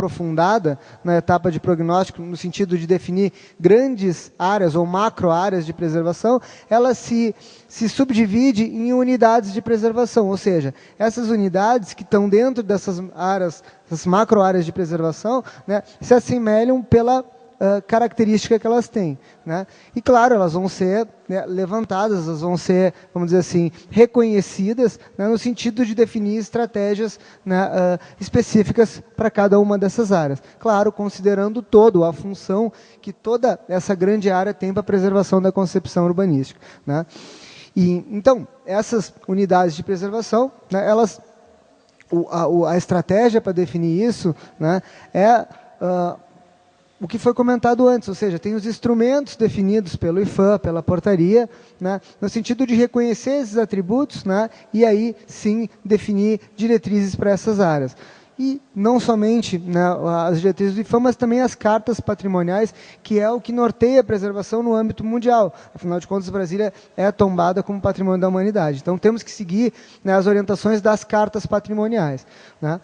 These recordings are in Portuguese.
aprofundada na etapa de prognóstico, no sentido de definir grandes áreas ou macro-áreas de preservação, ela se subdivide em unidades de preservação, ou seja, essas unidades que estão dentro dessas áreas, essas macro-áreas de preservação, né, se assemelham pela característica que elas têm, né? E, claro, elas vão ser, né, levantadas, elas vão ser, vamos dizer assim, reconhecidas, né, no sentido de definir estratégias, né, específicas para cada uma dessas áreas. Claro, considerando todo a função que toda essa grande área tem para a preservação da concepção urbanística, né? E, então, essas unidades de preservação, né, elas, a estratégia para definir isso, né, é o que foi comentado antes, ou seja, tem os instrumentos definidos pelo IFAM, pela portaria, né, no sentido de reconhecer esses atributos, né, e aí sim definir diretrizes para essas áreas. E não somente, né, as diretrizes do IFAM, mas também as cartas patrimoniais, que é o que norteia a preservação no âmbito mundial. Afinal de contas, Brasília é tombada como patrimônio da humanidade. Então, temos que seguir, né, as orientações das cartas patrimoniais, né.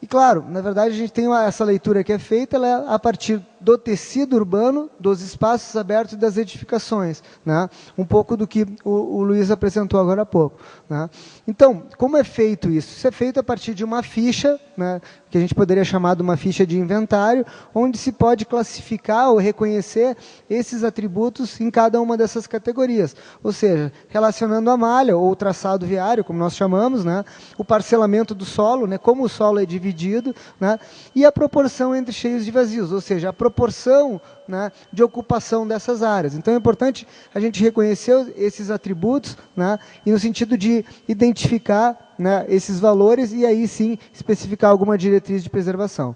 E, claro, na verdade, a gente tem essa leitura que é feita, ela é a partir do tecido urbano, dos espaços abertos e das edificações, né? Um pouco do que o Luiz apresentou agora há pouco, né? Então, como é feito isso? Isso é feito a partir de uma ficha, né, que a gente poderia chamar de uma ficha de inventário, onde se pode classificar ou reconhecer esses atributos em cada uma dessas categorias. Ou seja, relacionando a malha ou o traçado viário, como nós chamamos, né, o parcelamento do solo, né, como o solo é dividido, né, e a proporção entre cheios e vazios, ou seja, a proporção, né, de ocupação dessas áreas. Então é importante a gente reconhecer esses atributos, né, e no sentido de identificar, né, esses valores e aí sim especificar alguma diretriz de preservação.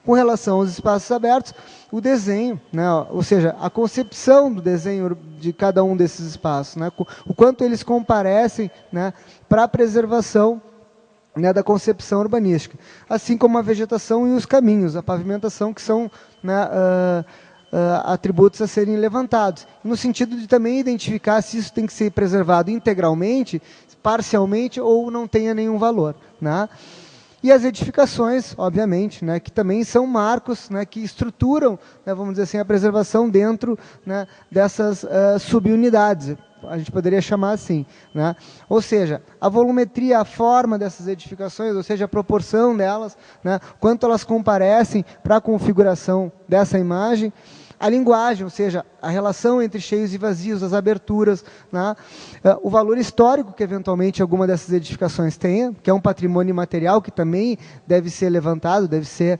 Com relação aos espaços abertos, o desenho, né, ou seja, a concepção do desenho de cada um desses espaços, né, o quanto eles comparecem, né, para a preservação, né, da concepção urbanística, assim como a vegetação e os caminhos, a pavimentação, que são, né, atributos a serem levantados, no sentido de também identificar se isso tem que ser preservado integralmente, parcialmente ou não tenha nenhum valor, né? E as edificações, obviamente, né, que também são marcos, né, que estruturam, né, vamos dizer assim, a preservação dentro, né, dessas subunidades. A gente poderia chamar assim, né? Ou seja, a volumetria, a forma dessas edificações, ou seja, a proporção delas, né, quanto elas comparecem para a configuração dessa imagem, a linguagem, ou seja, a relação entre cheios e vazios, as aberturas, né, o valor histórico que eventualmente alguma dessas edificações tenha, que é um patrimônio imaterial que também deve ser levantado, deve ser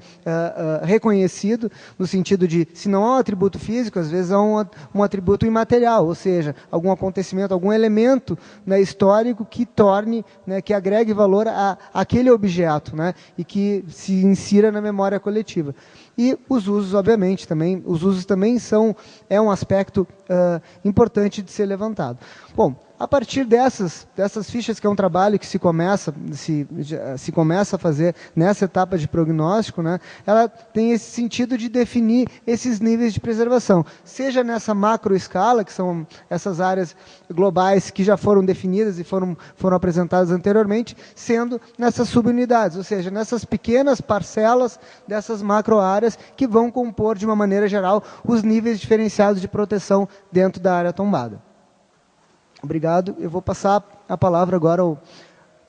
reconhecido, no sentido de, se não há um atributo físico, às vezes há um atributo imaterial, ou seja, algum acontecimento, algum elemento, né, histórico que torne, né, que agregue valor àquele objeto, né, e que se insira na memória coletiva. E os usos, obviamente, também, os usos também é um aspecto importante de ser levantado. Bom, a partir dessas fichas, que é um trabalho que se começa a fazer nessa etapa de prognóstico, né, ela tem esse sentido de definir esses níveis de preservação, seja nessa macroescala, que são essas áreas globais que já foram definidas e foram apresentadas anteriormente, sendo nessas subunidades, ou seja, nessas pequenas parcelas dessas macroáreas que vão compor, de uma maneira geral, os níveis diferenciados de proteção dentro da área tombada. Obrigado. Eu vou passar a palavra agora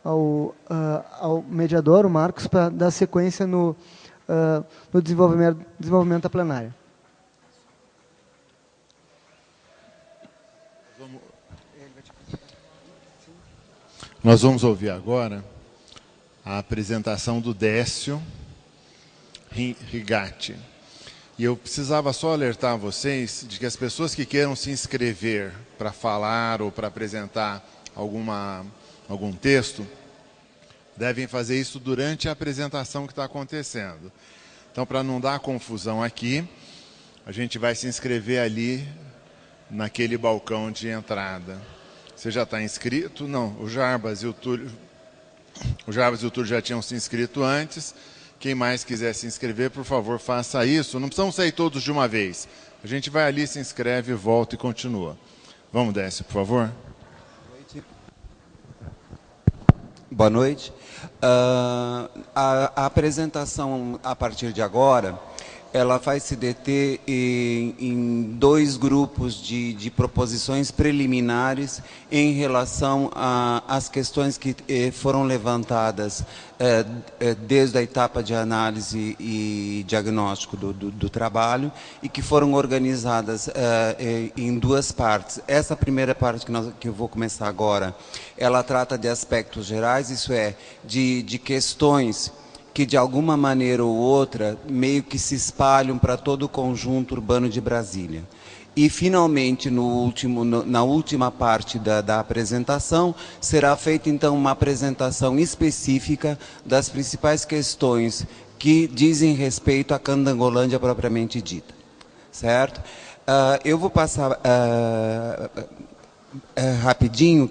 ao mediador, o Marcos, para dar sequência no desenvolvimento da plenária. Nós vamos ouvir agora a apresentação do Décio Rigatti. E eu precisava só alertar vocês de que as pessoas que queiram se inscrever para falar ou para apresentar algum texto, devem fazer isso durante a apresentação que está acontecendo. Então, para não dar confusão aqui, a gente vai se inscrever ali naquele balcão de entrada. Você já está inscrito? Não, o Jarbas e o Túlio já tinham se inscrito antes. Quem mais quiser se inscrever, por favor, faça isso. Não precisam sair todos de uma vez. A gente vai ali, se inscreve, volta e continua. Vamos, Décio, por favor. Boa noite. A apresentação, a partir de agora, ela vai se deter em dois grupos de proposições preliminares em relação às questões que foram levantadas desde a etapa de análise e diagnóstico do trabalho e que foram organizadas em duas partes. Essa primeira parte que eu vou começar agora, ela trata de aspectos gerais, isso é, de questões que de alguma maneira ou outra meio que se espalham para todo o conjunto urbano de Brasília. E finalmente, na última parte da apresentação, será feita então uma apresentação específica das principais questões que dizem respeito à Candangolândia propriamente dita. Certo? Eu vou passar rapidinho,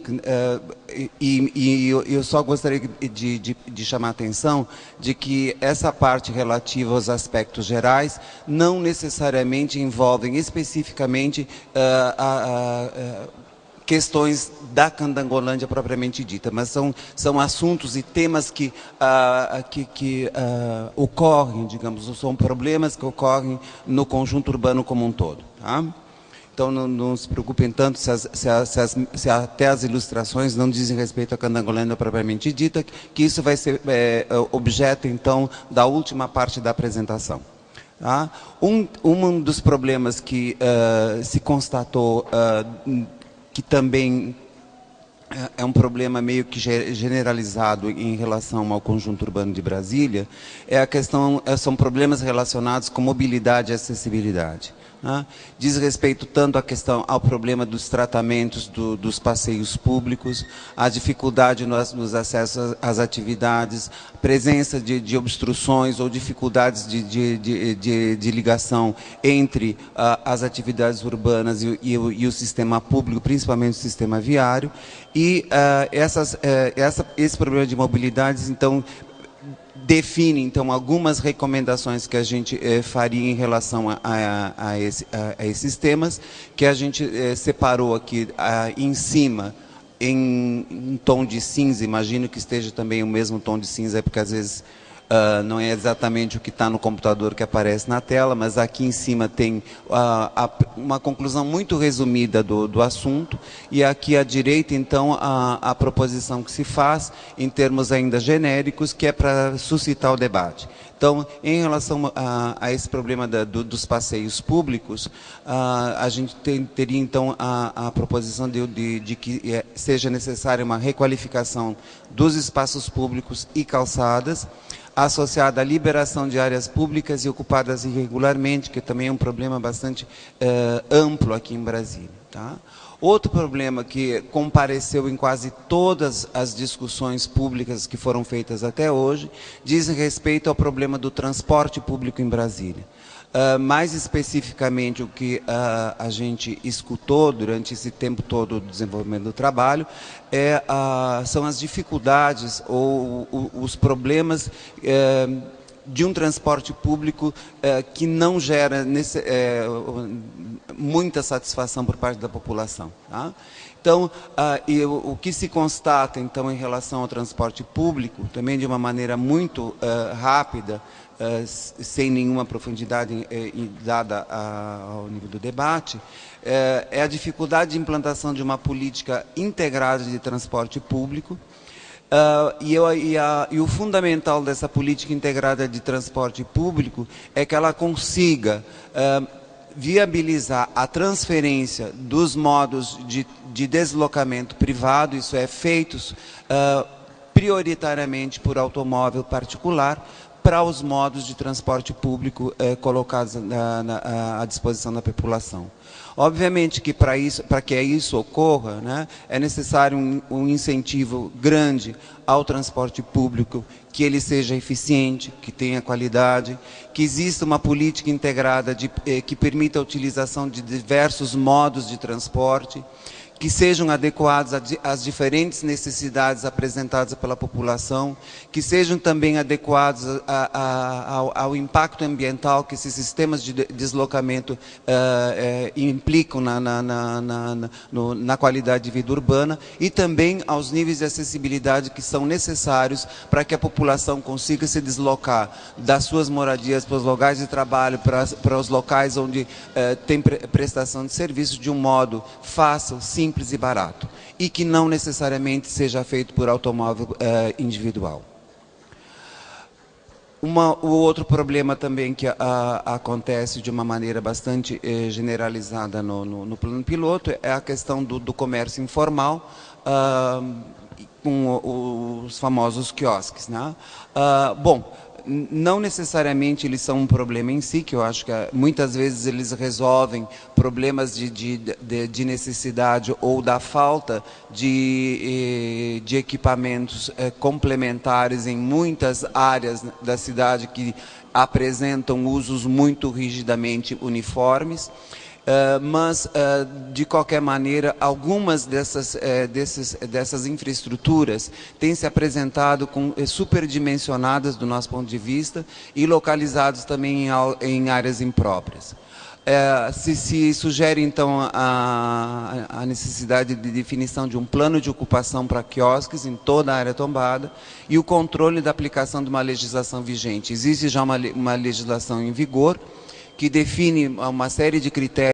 e eu só gostaria de chamar a atenção de que essa parte relativa aos aspectos gerais não necessariamente envolvem especificamente questões da Candangolândia propriamente dita, mas são assuntos e temas que ocorrem, digamos, são problemas que ocorrem no conjunto urbano como um todo. Tá? Então, não se preocupem tanto se até as ilustrações não dizem respeito à Candangolândia propriamente dita, que isso vai ser objeto, então, da última parte da apresentação. Tá? Um dos problemas que se constatou, que também é um problema meio que generalizado em relação ao conjunto urbano de Brasília, são problemas relacionados com mobilidade e acessibilidade. Né? Diz respeito tanto ao problema dos tratamentos dos passeios públicos, a dificuldade nos acessos às atividades, presença de obstruções ou dificuldades de ligação entre as atividades urbanas e o sistema público, principalmente o sistema viário, e esse problema de mobilidades, então, define, então, algumas recomendações que a gente faria em relação a esses temas, que a gente separou aqui em cima, em tom de cinza. Imagino que esteja também o mesmo tom de cinza, porque às vezes não é exatamente o que está no computador que aparece na tela, mas aqui em cima tem uma conclusão muito resumida do assunto, e aqui à direita, então, a proposição que se faz, em termos ainda genéricos, que é para suscitar o debate. Então, em relação a esse problema dos passeios públicos, a gente teria, então, a proposição de que seja necessária uma requalificação dos espaços públicos e calçadas, associada à liberação de áreas públicas e ocupadas irregularmente, que também é um problema bastante amplo aqui em Brasília. Tá? Outro problema que compareceu em quase todas as discussões públicas que foram feitas até hoje, diz respeito ao problema do transporte público em Brasília. Mais especificamente, o que a gente escutou durante esse tempo todo do desenvolvimento do trabalho são as dificuldades ou os problemas de um transporte público que não gera muita satisfação por parte da população. Tá? Então, o que se constata, então, em relação ao transporte público, também de uma maneira muito rápida, sem nenhuma profundidade dada ao nível do debate, é a dificuldade de implantação de uma política integrada de transporte público, e o fundamental dessa política integrada de transporte público é que ela consiga viabilizar a transferência dos modos de deslocamento privado, isso é, feitos prioritariamente por automóvel particular, para os modos de transporte público colocados à disposição da população. Obviamente que para que isso ocorra, né, é necessário um incentivo grande ao transporte público, que ele seja eficiente, que tenha qualidade, que exista uma política integrada que permita a utilização de diversos modos de transporte, que sejam adequados às diferentes necessidades apresentadas pela população, que sejam também adequados ao impacto ambiental que esses sistemas de deslocamento implicam na qualidade de vida urbana, e também aos níveis de acessibilidade que são necessários para que a população consiga se deslocar das suas moradias para os locais de trabalho, para os locais onde tem prestação de serviços, de um modo fácil, simples e barato, e que não necessariamente seja feito por automóvel individual. O outro problema também que acontece de uma maneira bastante generalizada no plano piloto é a questão do comércio informal, com os famosos quiosques, né? Bom, não necessariamente eles são um problema em si, que eu acho que muitas vezes eles resolvem problemas de necessidade ou da falta de equipamentos complementares em muitas áreas da cidade que apresentam usos muito rigidamente uniformes. Mas, de qualquer maneira, algumas dessas infraestruturas têm se apresentado superdimensionadas do nosso ponto de vista e localizadas também em áreas impróprias. Se sugere, então, a necessidade de definição de um plano de ocupação para quiosques em toda a área tombada e o controle da aplicação de uma legislação vigente. Existe já uma legislação em vigor que define uma série de critérios